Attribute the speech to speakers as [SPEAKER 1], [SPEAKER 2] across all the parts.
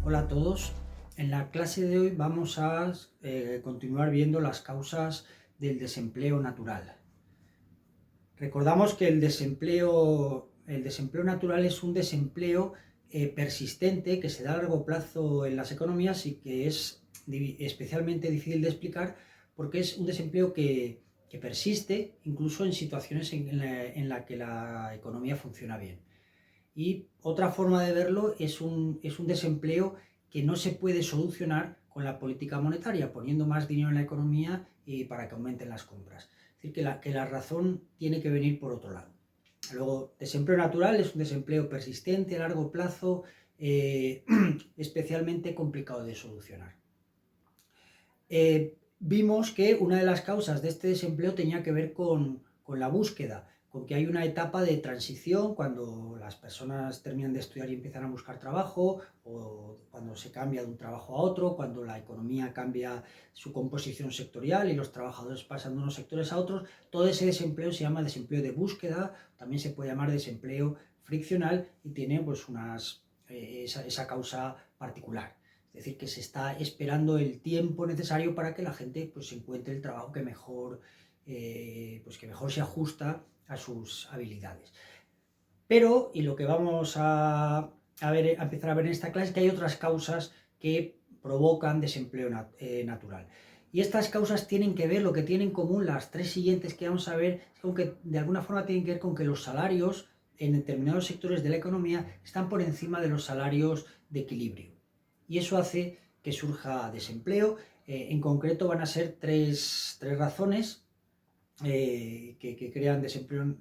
[SPEAKER 1] Hola a todos. En la clase de hoy vamos a continuar viendo las causas del desempleo natural. Recordamos que el desempleo natural es un desempleo persistente que se da a largo plazo en las economías y que es especialmente difícil de explicar porque es un desempleo que persiste incluso en situaciones en la que la economía funciona bien. Y otra forma de verlo es un desempleo que no se puede solucionar con la política monetaria, poniendo más dinero en la economía y para que aumenten las compras. Es decir, que la razón tiene que venir por otro lado. Luego, desempleo natural es un desempleo persistente a largo plazo, especialmente complicado de solucionar. Vimos que una de las causas de este desempleo tenía que ver con la búsqueda, con que hay una etapa de transición cuando las personas terminan de estudiar y empiezan a buscar trabajo, o cuando se cambia de un trabajo a otro, cuando la economía cambia su composición sectorial y los trabajadores pasan de unos sectores a otros. Todo ese desempleo se llama desempleo de búsqueda, también se puede llamar desempleo friccional y tiene pues esa causa particular. Es decir, que se está esperando el tiempo necesario para que la gente pues, encuentre el trabajo que mejor se ajusta a sus habilidades. Pero, y lo que vamos a empezar a ver en esta clase, es que hay otras causas que provocan desempleo natural. Y estas causas tienen que ver, lo que tienen en común las tres siguientes que vamos a ver, es que de alguna forma tienen que ver con que los salarios en determinados sectores de la economía están por encima de los salarios de equilibrio. Y eso hace que surja desempleo. En concreto van a ser tres razones que crean desempleo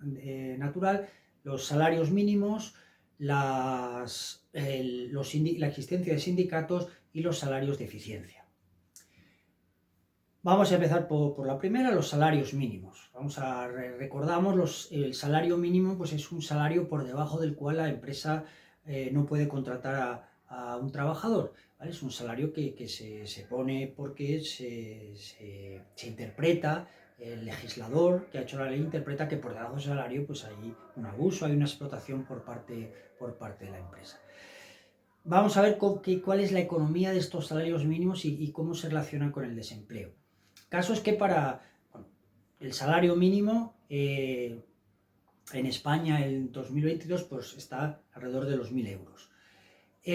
[SPEAKER 1] natural: los salarios mínimos, la existencia de sindicatos y los salarios de eficiencia. Vamos a empezar por la primera, los salarios mínimos. Recordamos, el salario mínimo pues es un salario por debajo del cual la empresa no puede contratar a un trabajador, ¿vale? Es un salario que se pone porque se interpreta, el legislador que ha hecho la ley interpreta que por debajo del salario pues hay un abuso, hay una explotación por parte de la empresa. Vamos a ver cuál es la economía de estos salarios mínimos y cómo se relaciona con el desempleo. Caso es que para el salario mínimo en España en 2022 pues está alrededor de los 1.000 euros.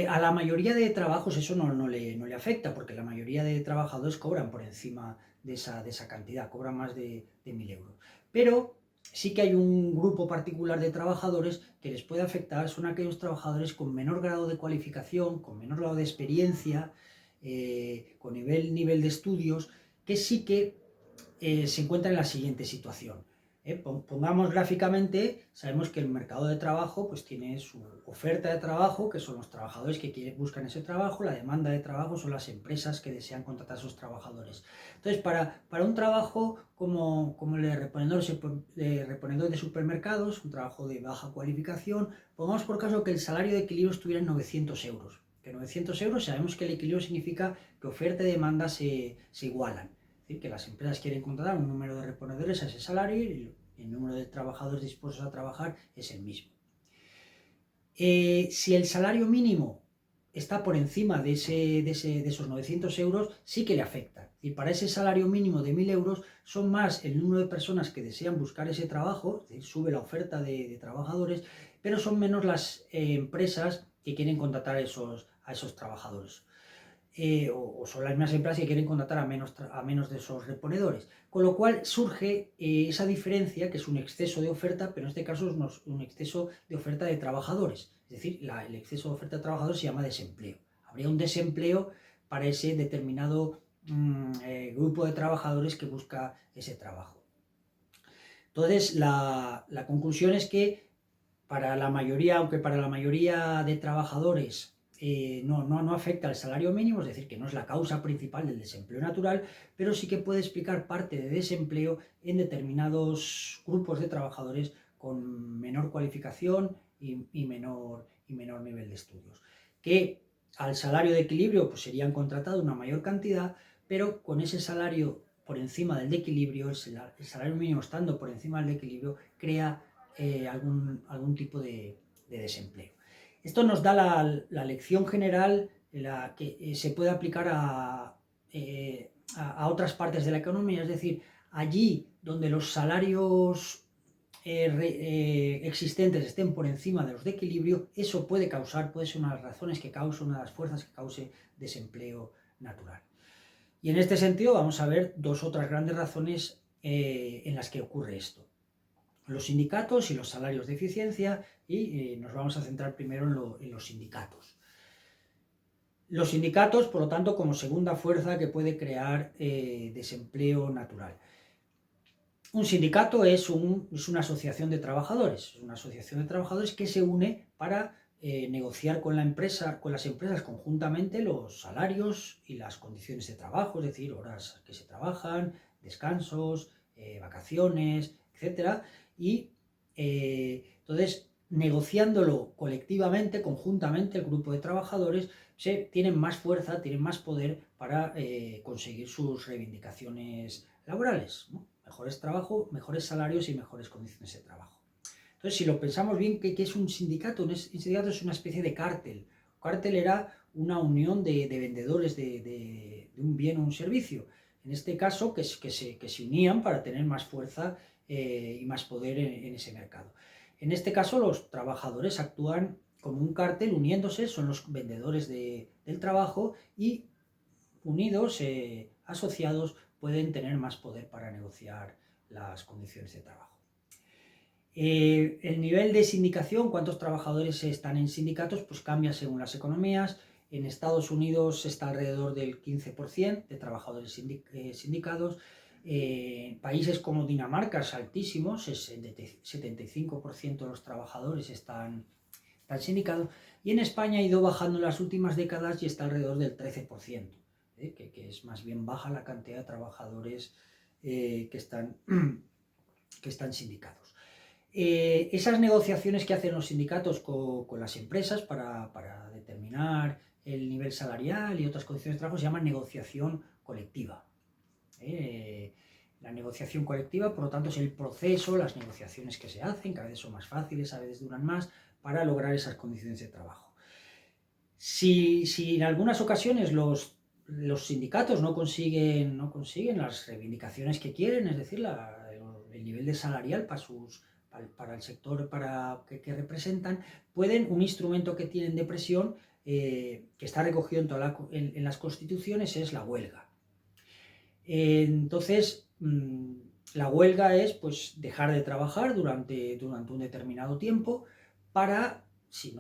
[SPEAKER 1] A la mayoría de trabajos eso no le afecta, porque la mayoría de trabajadores cobran por encima de esa cantidad, cobran más de 1.000 euros. Pero sí que hay un grupo particular de trabajadores que les puede afectar, son aquellos trabajadores con menor grado de cualificación, con menor grado de experiencia, con nivel de estudios, que sí que se encuentran en la siguiente situación. Pongamos gráficamente, sabemos que el mercado de trabajo pues tiene su oferta de trabajo, que son los trabajadores que buscan ese trabajo, la demanda de trabajo son las empresas que desean contratar a sus trabajadores. Entonces, para un trabajo como el de reponedor de supermercados, un trabajo de baja cualificación, pongamos por caso que el salario de equilibrio estuviera en 900 euros. Que 900 euros, sabemos que el equilibrio significa que oferta y demanda se igualan. Que las empresas quieren contratar un número de reponedores a ese salario y el número de trabajadores dispuestos a trabajar es el mismo. Si el salario mínimo está por encima de esos 900 euros, sí que le afecta. Y para ese salario mínimo de 1.000 euros son más el número de personas que desean buscar ese trabajo, es decir, sube la oferta de trabajadores, pero son menos las empresas que quieren contratar a esos trabajadores. O son las mismas empresas que quieren contratar a menos de esos reponedores. Con lo cual surge esa diferencia, que es un exceso de oferta, pero en este caso es un exceso de oferta de trabajadores. Es decir, el exceso de oferta de trabajadores se llama desempleo. Habría un desempleo para ese determinado grupo de trabajadores que busca ese trabajo. Entonces, la conclusión es que aunque para la mayoría de trabajadores no afecta al salario mínimo, es decir, que no es la causa principal del desempleo natural, pero sí que puede explicar parte de desempleo en determinados grupos de trabajadores con menor cualificación y menor nivel de estudios, que al salario de equilibrio pues serían contratados una mayor cantidad, pero con ese salario por encima del de equilibrio, el salario mínimo estando por encima del equilibrio, crea algún tipo de desempleo. Esto nos da la lección general que se puede aplicar a otras partes de la economía, es decir, allí donde los salarios existentes estén por encima de los de equilibrio, eso puede ser una de las razones que cause, una de las fuerzas que cause desempleo natural. Y en este sentido vamos a ver dos otras grandes razones en las que ocurre esto: los sindicatos y los salarios de eficiencia, y nos vamos a centrar primero en los sindicatos. Los sindicatos, por lo tanto, como segunda fuerza que puede crear desempleo natural. Un sindicato es una asociación de trabajadores, que se une para negociar con las empresas conjuntamente los salarios y las condiciones de trabajo, es decir, horas que se trabajan, descansos, vacaciones, etc. Y entonces, negociándolo colectivamente, conjuntamente, el grupo de trabajadores tienen más fuerza, tienen más poder para conseguir sus reivindicaciones laborales, ¿no? Mejores salarios y mejores condiciones de trabajo. Entonces, si lo pensamos bien, ¿qué es un sindicato? Un sindicato es una especie de cártel. Un cártel era una unión de vendedores de un bien o un servicio. En este caso, que se unían para tener más fuerza y más poder en ese mercado. En este caso, los trabajadores actúan como un cártel uniéndose, son los vendedores del trabajo, y unidos, asociados, pueden tener más poder para negociar las condiciones de trabajo. El nivel de sindicación, cuántos trabajadores están en sindicatos, pues cambia según las economías. En Estados Unidos está alrededor del 15% de trabajadores sindicados. Países como Dinamarca es altísimo, el 75% de los trabajadores están sindicados. Y en España ha ido bajando en las últimas décadas y está alrededor del 13%. Que es más bien baja la cantidad de trabajadores que están sindicados. Esas negociaciones que hacen los sindicatos con las empresas para determinar el nivel salarial y otras condiciones de trabajo se llama negociación colectiva. La negociación colectiva, por lo tanto, es el proceso, las negociaciones que se hacen, que a veces son más fáciles, a veces duran más, para lograr esas condiciones de trabajo. Si en algunas ocasiones los sindicatos no consiguen las reivindicaciones que quieren, es decir, el nivel de salarial para el sector que representan, un instrumento que tienen de presión, que está recogido en las constituciones, es la huelga. Entonces, la huelga es pues dejar de trabajar durante un determinado tiempo para, si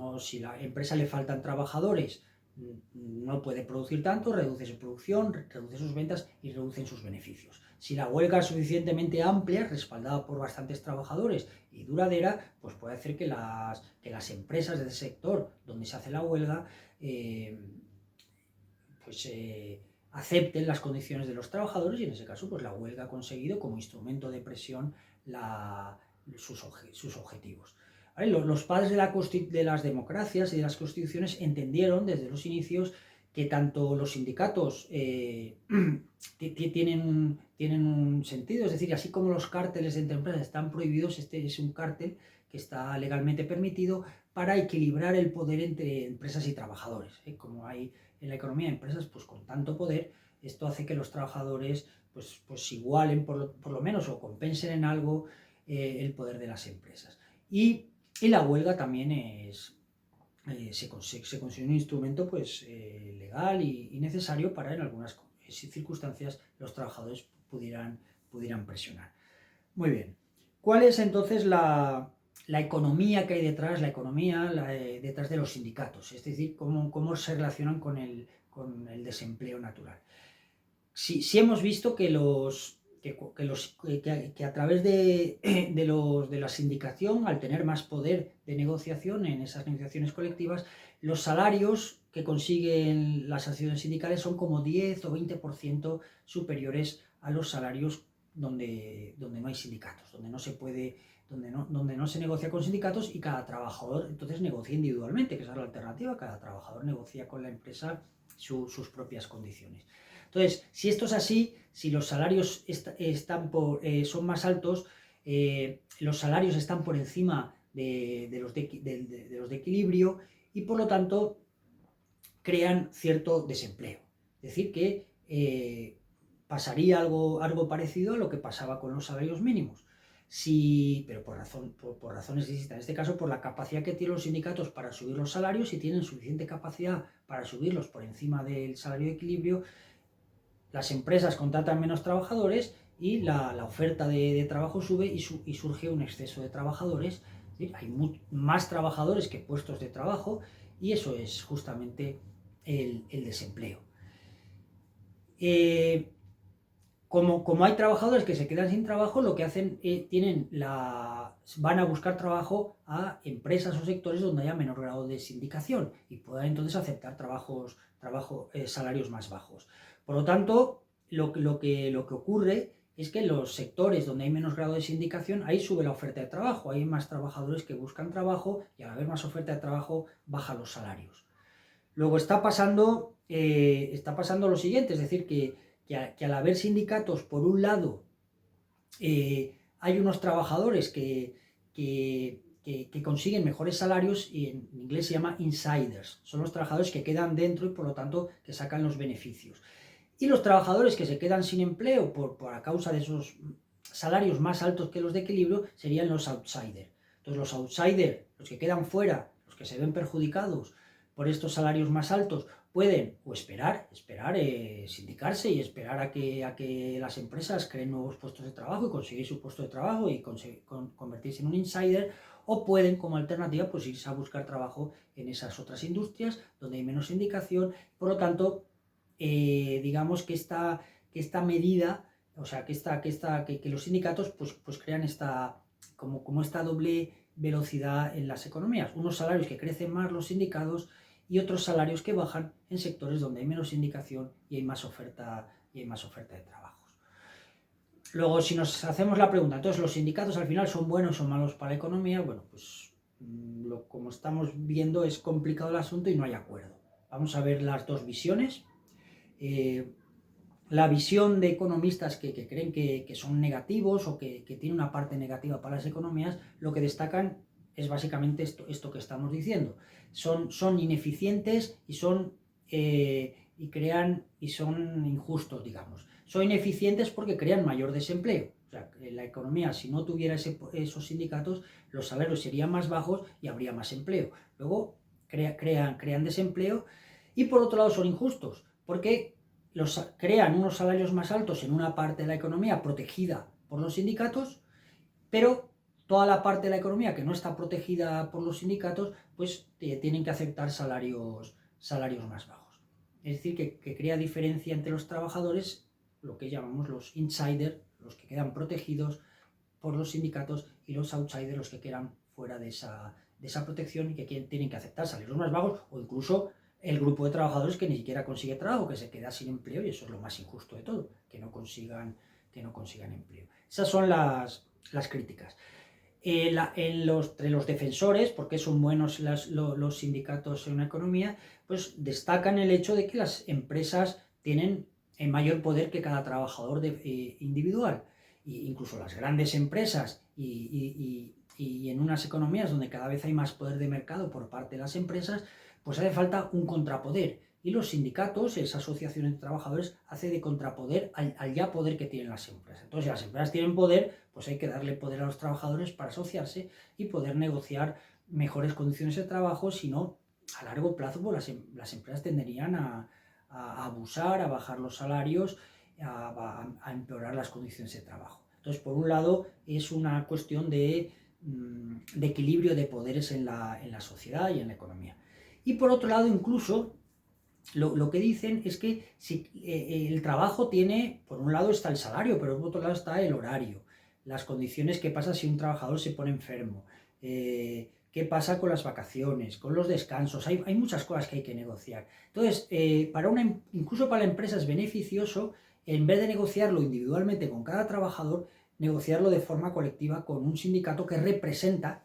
[SPEAKER 1] la empresa le faltan trabajadores, no puede producir tanto, reduce su producción, reduce sus ventas y reducen sus beneficios. Si la huelga es suficientemente amplia, respaldada por bastantes trabajadores y duradera, pues puede hacer que las empresas del sector donde se hace la huelga acepten las condiciones de los trabajadores, y en ese caso pues la huelga ha conseguido como instrumento de presión sus objetivos. ¿Vale? Los padres de las democracias y de las constituciones entendieron desde los inicios que tanto los sindicatos tienen un sentido, es decir, así como los cárteles entre empresas están prohibidos, este es un cártel que está legalmente permitido para equilibrar el poder entre empresas y trabajadores. Como hay en la economía empresas pues con tanto poder, esto hace que los trabajadores pues igualen por lo menos o compensen en algo el poder de las empresas. Y la huelga también se considera un instrumento pues legal y necesario para en algunas circunstancias los trabajadores pudieran presionar. Muy bien. ¿Cuál es entonces la economía que hay detrás, detrás de los sindicatos? Es decir, cómo se relacionan con el desempleo natural. Si hemos visto que a través de la sindicación, al tener más poder de negociación en esas negociaciones colectivas, los salarios que consiguen las asociaciones sindicales son como 10 o 20% superiores a los salarios donde no hay sindicatos, donde no se negocia con sindicatos y cada trabajador entonces negocia individualmente, que esa es la alternativa. Cada trabajador negocia con la empresa sus propias condiciones. Entonces, si esto es así, si los salarios son más altos, los salarios están por encima de los de equilibrio, y por lo tanto crean cierto desempleo. Es decir, que pasaría algo parecido a lo que pasaba con los salarios mínimos. Pero por razones distintas. En este caso, por la capacidad que tienen los sindicatos para subir los salarios, si tienen suficiente capacidad para subirlos por encima del salario de equilibrio, las empresas contratan menos trabajadores y la oferta de trabajo sube y surge un exceso de trabajadores. ¿Sí? Hay más trabajadores que puestos de trabajo y eso es justamente el desempleo. Como hay trabajadores que se quedan sin trabajo, lo que hacen, van a buscar trabajo a empresas o sectores donde haya menor grado de sindicación y puedan entonces aceptar salarios más bajos. Por lo tanto, lo que ocurre es que en los sectores donde hay menos grado de sindicación, ahí sube la oferta de trabajo, hay más trabajadores que buscan trabajo y al haber más oferta de trabajo, bajan los salarios. Luego está pasando lo siguiente, es decir, que al haber sindicatos, por un lado, hay unos trabajadores que consiguen mejores salarios y en inglés se llama insiders, son los trabajadores que quedan dentro y por lo tanto que sacan los beneficios. Y los trabajadores que se quedan sin empleo por causa de esos salarios más altos que los de equilibrio serían los outsiders. Entonces los outsiders, los que quedan fuera, los que se ven perjudicados por estos salarios más altos, pueden o esperar sindicarse y esperar a que las empresas creen nuevos puestos de trabajo y conseguir su puesto de trabajo y convertirse en un insider, o pueden como alternativa pues irse a buscar trabajo en esas otras industrias donde hay menos sindicación. Por lo tanto, digamos que esta medida, o sea, que los sindicatos pues crean como esta doble velocidad en las economías, unos salarios que crecen más los sindicatos y otros salarios que bajan en sectores donde hay menos sindicación y hay más oferta de trabajos. Luego, si nos hacemos la pregunta, entonces, ¿los sindicatos al final son buenos o malos para la economía? Bueno, pues como estamos viendo es complicado el asunto y no hay acuerdo. Vamos a ver las dos visiones. La visión de economistas que creen que son negativos o que tienen una parte negativa para las economías, lo que destacan es básicamente esto que estamos diciendo. Son ineficientes y son injustos, digamos. Son ineficientes porque crean mayor desempleo. O sea, la economía, si no tuviera esos sindicatos, los salarios serían más bajos y habría más empleo. Luego crean desempleo y por otro lado son injustos porque crean unos salarios más altos en una parte de la economía protegida por los sindicatos, pero toda la parte de la economía que no está protegida por los sindicatos, pues tienen que aceptar salarios más bajos. Es decir, que crea diferencia entre los trabajadores, lo que llamamos los insiders, los que quedan protegidos por los sindicatos, y los outsiders, los que quedan fuera de esa protección y que tienen que aceptar salarios más bajos, o incluso el grupo de trabajadores que ni siquiera consigue trabajo, que se queda sin empleo, y eso es lo más injusto de todo, que no consigan empleo. Esas son las críticas. Entre los defensores, porque son buenos los sindicatos en una economía, pues destacan el hecho de que las empresas tienen mayor poder que cada trabajador individual. Incluso las grandes empresas y en unas economías donde cada vez hay más poder de mercado por parte de las empresas, pues hace falta un contrapoder. Y los sindicatos, esa asociación de trabajadores, hace de contrapoder al ya poder que tienen las empresas. Entonces, si las empresas tienen poder, pues hay que darle poder a los trabajadores para asociarse y poder negociar mejores condiciones de trabajo, si no, a largo plazo pues las empresas tenderían a abusar, a bajar los salarios, a empeorar las condiciones de trabajo. Entonces, por un lado, es una cuestión de equilibrio de poderes en la sociedad y en la economía. Y por otro lado, incluso, lo que dicen es que el trabajo tiene, por un lado está el salario, pero por otro lado está el horario, las condiciones, qué pasa si un trabajador se pone enfermo, qué pasa con las vacaciones, con los descansos, hay muchas cosas que hay que negociar. Entonces, incluso para la empresa es beneficioso, en vez de negociarlo individualmente con cada trabajador, negociarlo de forma colectiva con un sindicato que representa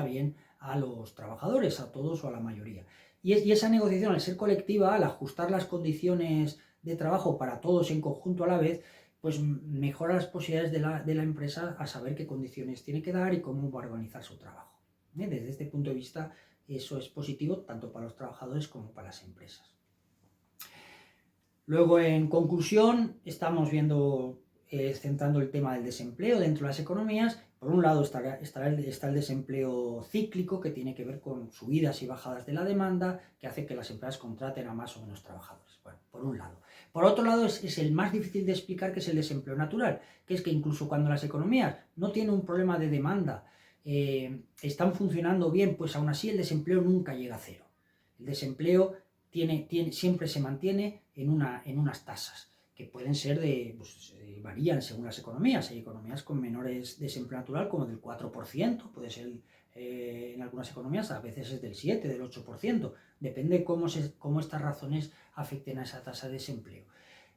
[SPEAKER 1] bien a los trabajadores, a todos o a la mayoría. Y esa negociación, al ser colectiva, al ajustar las condiciones de trabajo para todos en conjunto a la vez, pues mejora las posibilidades de la empresa a saber qué condiciones tiene que dar y cómo va a organizar su trabajo. Desde este punto de vista eso es positivo tanto para los trabajadores como para las empresas. Luego, en conclusión, estamos viendo, centrando el tema del desempleo dentro de las economías. Por un lado está el desempleo cíclico, que tiene que ver con subidas y bajadas de la demanda, que hace que las empresas contraten a más o menos trabajadores. Bueno, por un lado. Por otro lado, es el más difícil de explicar, que es el desempleo natural, que es que incluso cuando las economías no tienen un problema de demanda, están funcionando bien, pues aún así el desempleo nunca llega a cero. El desempleo siempre se mantiene en unas tasas que pueden ser pues, varían según las economías. Hay economías con menores desempleo natural, como del 4%, puede ser en algunas economías a veces es del 7, del 8%, depende cómo estas razones afecten a esa tasa de desempleo.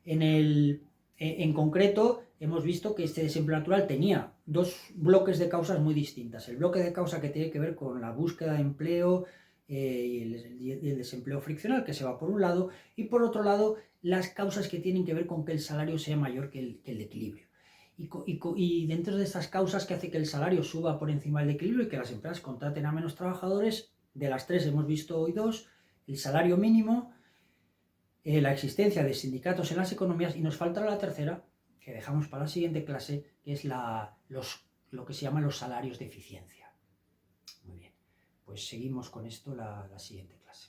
[SPEAKER 1] En concreto, hemos visto que este desempleo natural tenía dos bloques de causas muy distintas. El bloque de causa que tiene que ver con la búsqueda de empleo, y el desempleo friccional, que se va por un lado, y por otro lado las causas que tienen que ver con que el salario sea mayor que el equilibrio. Y dentro de estas causas que hace que el salario suba por encima del equilibrio y que las empresas contraten a menos trabajadores, de las tres hemos visto hoy dos: el salario mínimo, la existencia de sindicatos en las economías, y nos falta la tercera, que dejamos para la siguiente clase, que es lo que se llaman los salarios de eficiencia. Muy bien, pues seguimos con esto la siguiente clase.